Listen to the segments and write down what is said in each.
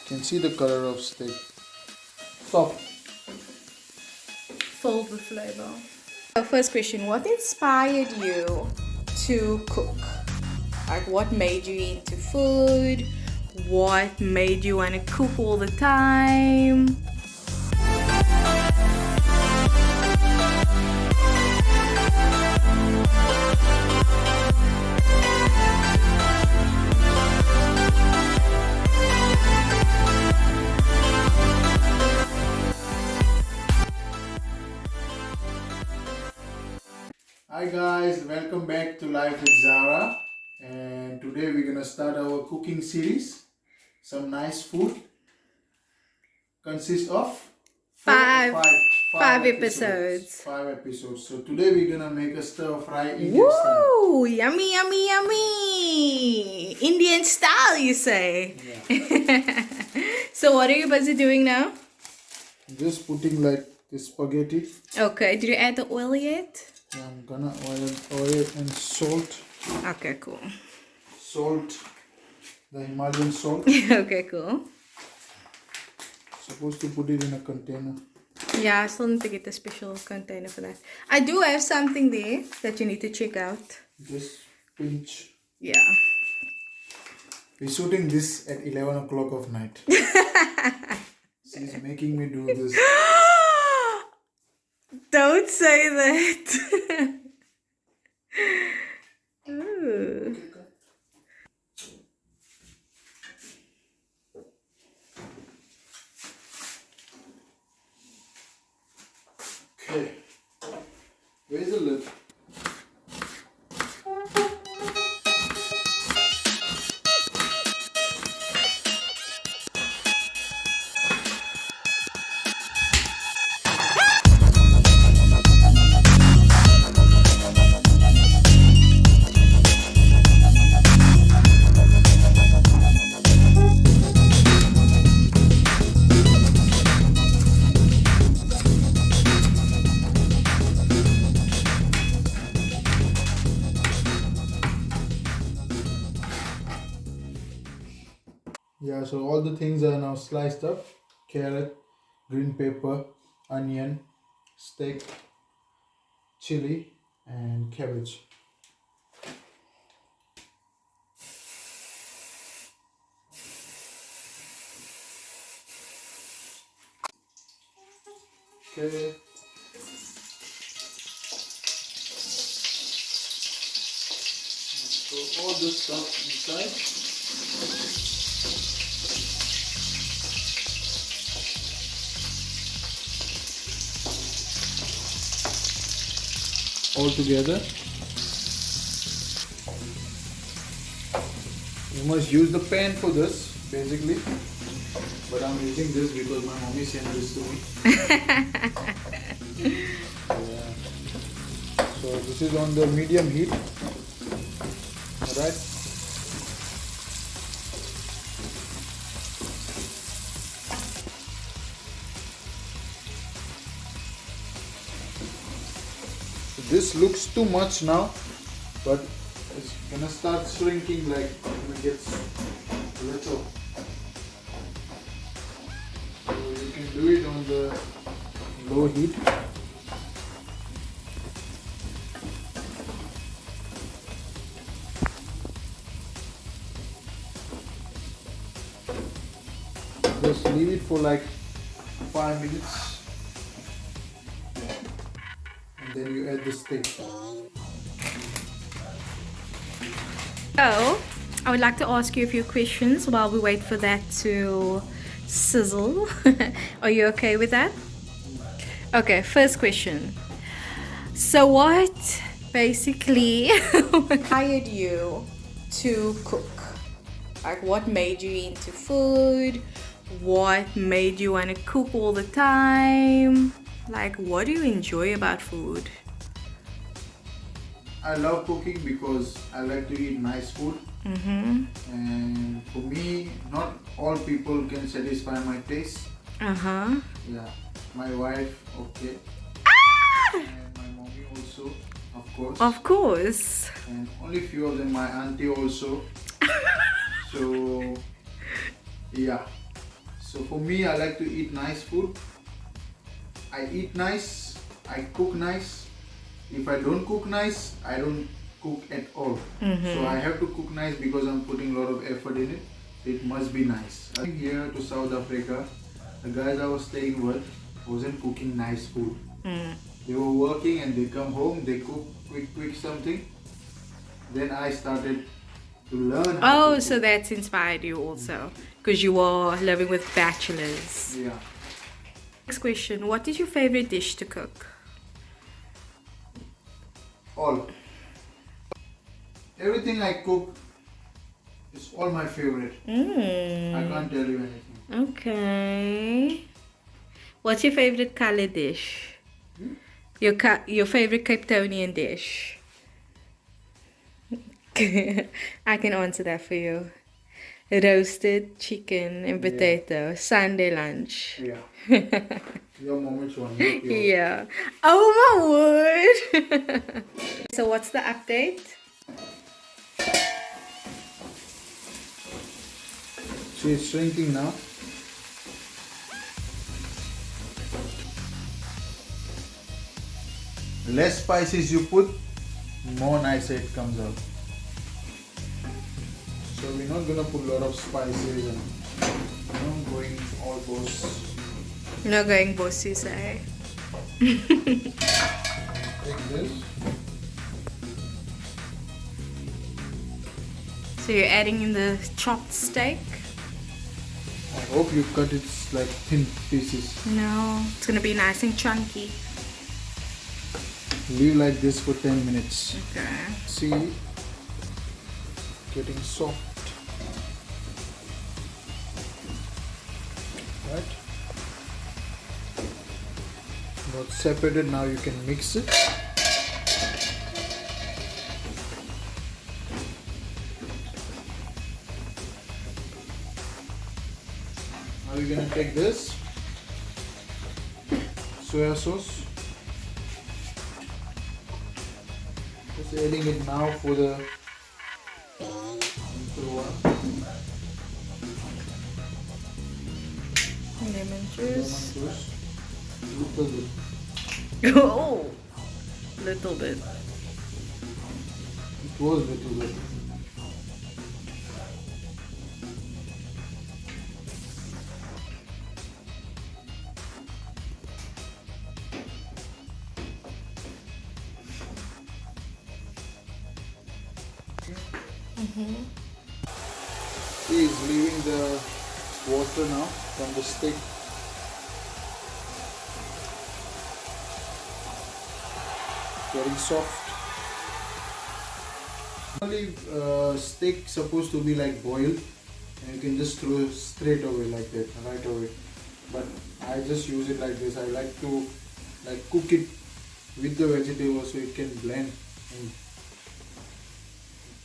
You can see the color of steak. Soft. Filled with flavor. So first question, what inspired you to cook? Like what made you into food? What made you want to cook all the time? Hi guys, welcome back to Life with Zara. And today we're gonna start our cooking series. Some nice food. Consists of Five five episodes. 5 episodes. So today we're gonna make a stir fry Indian style. Woo! Yummy, yummy, yummy! Indian style, you say? Yeah. So what are you busy doing now? Just putting like this spaghetti. Okay, did you add the oil yet? I'm gonna oil and salt. Okay, cool. Salt, the Himalayan salt. Okay, cool. Supposed to put it in a container. Yeah, I still need to get a special container for that. I do have something there that you need to check out. Just pinch. Yeah. We're shooting this at 11 o'clock of night. She's making me do this. Don't say that. Ooh. Okay. Where's the lid? Yeah, so all the things are now sliced up. Carrot, green pepper, onion, steak, chili, and cabbage. Okay. So all this stuff inside. All together. You must use the pan for this, basically. But I'm using this because my mommy sent this to me. Yeah. So this is on the medium heat. Alright. This looks too much now, but it's gonna start shrinking like when it gets little. So you can do it on the low heat. Just leave it for like 5 minutes. Then you add the steak. So, I would like to ask you a few questions while we wait for that to sizzle. Are you okay with that? Okay, first question. So what basically inspired you to cook? Like what made you into food? What made you want to cook all the time? Like what do you enjoy about food? I love cooking because I like to eat nice food. And for me, not all people can satisfy my taste. Yeah, my wife, okay. And my mommy also, of course. Of course. And only few of them, my auntie also. So, yeah. So for me, I like to eat nice food. I eat nice, I cook nice. If I don't cook nice, I don't cook at all. So I have to cook nice because I'm putting a lot of effort in it. It must be nice. I came here to South Africa. The guys I was staying with wasn't cooking nice food. They were working and they come home, they cook quick something. Then I started to learn how to so cook. that's inspired you also because you were living with bachelors. Yeah. Next question, what is your favorite dish to cook? All. Everything I cook is all my favorite. I can't tell you anything. Okay. What's your favorite color dish? Your favorite Cape Townian dish? I can answer that for you. Roasted chicken and potato. Sunday lunch. Yeah. Your moment's one. Not yours. Yeah. Oh my word. So what's the update? So it's shrinking now. Less spices you put, more nicer it comes out. So we're not gonna put a lot of spices and going all those. No going boss, you say. Take this. So you're adding in the chopped steak? I hope you cut it like thin pieces. No, it's gonna be nice and chunky. Leave like this for 10 minutes. Okay. See, getting soft. Right? Got separated, now you can mix it. Now we're gonna take this soya sauce. Just adding it now for the Lemon juice. Little bit. Oh, little bit. It was little bit. He is leaving the water now from the steak. Getting soft. Normally steak supposed to be like boiled and you can just throw straight away like that, right away. But I just use it like this. I like to cook it with the vegetables so it can blend.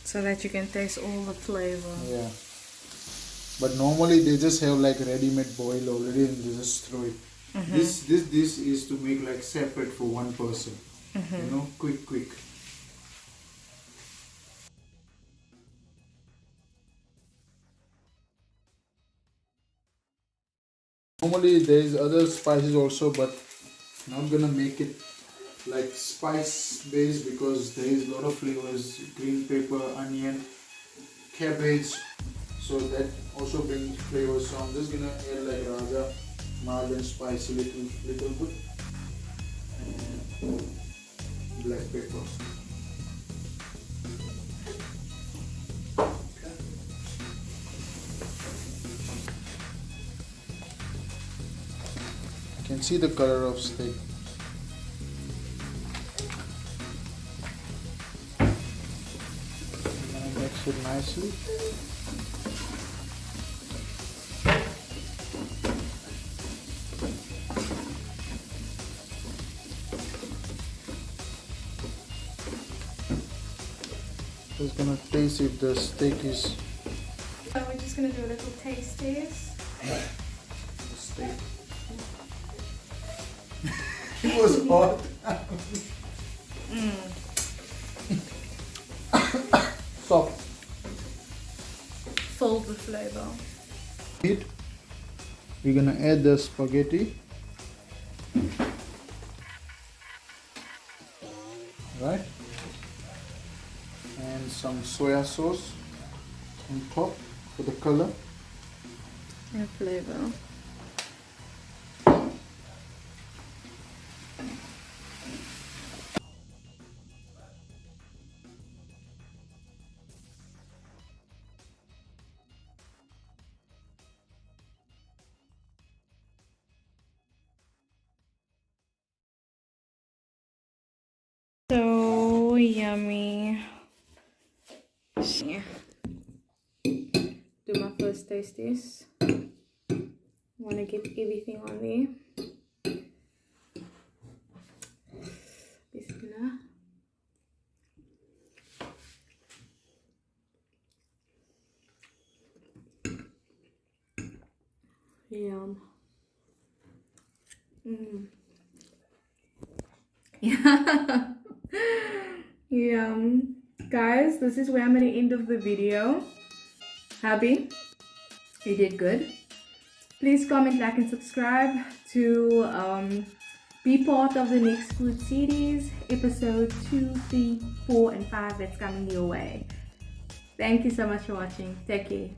So that you can taste all the flavor. Yeah. But normally they just have like ready-made boil already and they just throw it. This is to make like separate for one person. Quick. Normally there is other spices also, but not gonna make it like spice based because there is a lot of flavors, green pepper, onion, cabbage, so that also brings flavors. So I'm just gonna add like raja, mild and spicy little bit, and black pepper. You can see the color of steak. Now mix it nicely. Just gonna taste if the steak is. So we're just gonna do a little taste test. The steak. It was hot. Soft. Filled with flavor. Heat. we're gonna add the spaghetti. Right, and some soya sauce on top for the color and flavor. So yummy. Yeah. Do my first taste test. Want to get everything on there. Bismillah. Yum. Yeah. Yum. Guys, this is where I'm going to end of the video. Happy? You did good. Please comment, like, and subscribe to be part of the next food series, episode 2, 3, 4, and 5 that's coming your way. Thank you so much for watching. Take care.